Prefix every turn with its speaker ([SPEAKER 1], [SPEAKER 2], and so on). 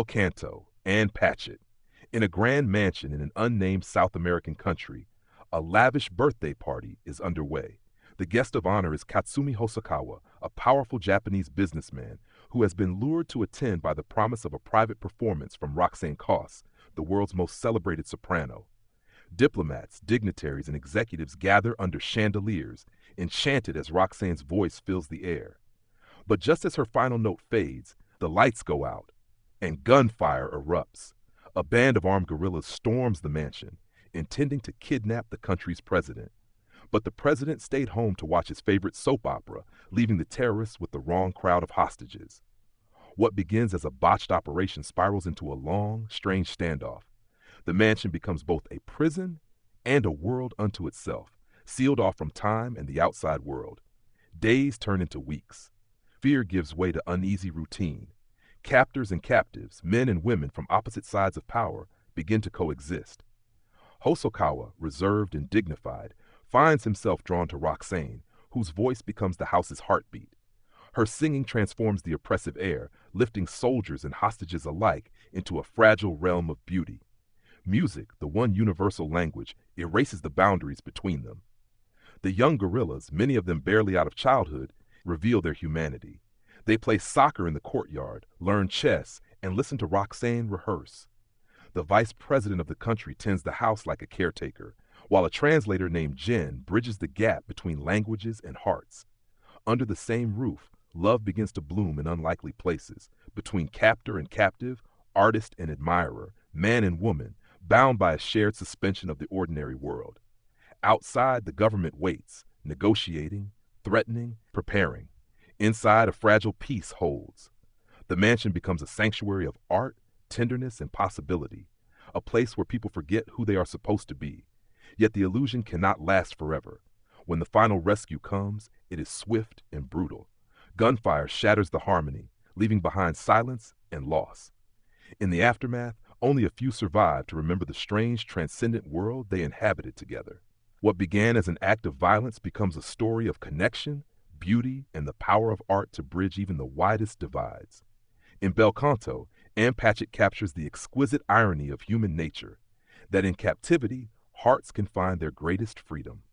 [SPEAKER 1] Canto and Patchett. In a grand mansion in an unnamed South American country, a lavish birthday party is underway. The guest of honor is Katsumi Hosokawa, a powerful Japanese businessman who has been lured to attend by the promise of a private performance from Roxanne Koss, the world's most celebrated soprano. Diplomats, dignitaries, and executives gather under chandeliers, enchanted as Roxanne's voice fills the air. But just as her final note fades, the lights go out, and gunfire erupts. A band of armed guerrillas storms the mansion, intending to kidnap the country's president. But the president stayed home to watch his favorite soap opera, leaving the terrorists with the wrong crowd of hostages. What begins as a botched operation spirals into a long, strange standoff. The mansion becomes both a prison and a world unto itself, sealed off from time and the outside world. Days turn into weeks. Fear gives way to uneasy routine. Captors and captives, men and women from opposite sides of power, begin to coexist. Hosokawa, reserved and dignified, finds himself drawn to Roxanne, whose voice becomes the house's heartbeat. Her singing transforms the oppressive air, lifting soldiers and hostages alike into a fragile realm of beauty. Music, the one universal language, erases the boundaries between them. The young guerrillas, many of them barely out of childhood, reveal their humanity. They play soccer in the courtyard, learn chess, and listen to Roxanne rehearse. The vice president of the country tends the house like a caretaker, while a translator named Jen bridges the gap between languages and hearts. Under the same roof, love begins to bloom in unlikely places, between captor and captive, artist and admirer, man and woman, bound by a shared suspension of the ordinary world. Outside, the government waits, negotiating, threatening, preparing. Inside, a fragile peace holds. The mansion becomes a sanctuary of art, tenderness, and possibility, a place where people forget who they are supposed to be. Yet the illusion cannot last forever. When the final rescue comes, it is swift and brutal. Gunfire shatters the harmony, leaving behind silence and loss. In the aftermath, only a few survive to remember the strange, transcendent world they inhabited together. What began as an act of violence becomes a story of connection, beauty, and the power of art to bridge even the widest divides. In Bel Canto, Patchett captures the exquisite irony of human nature, that in captivity, hearts can find their greatest freedom.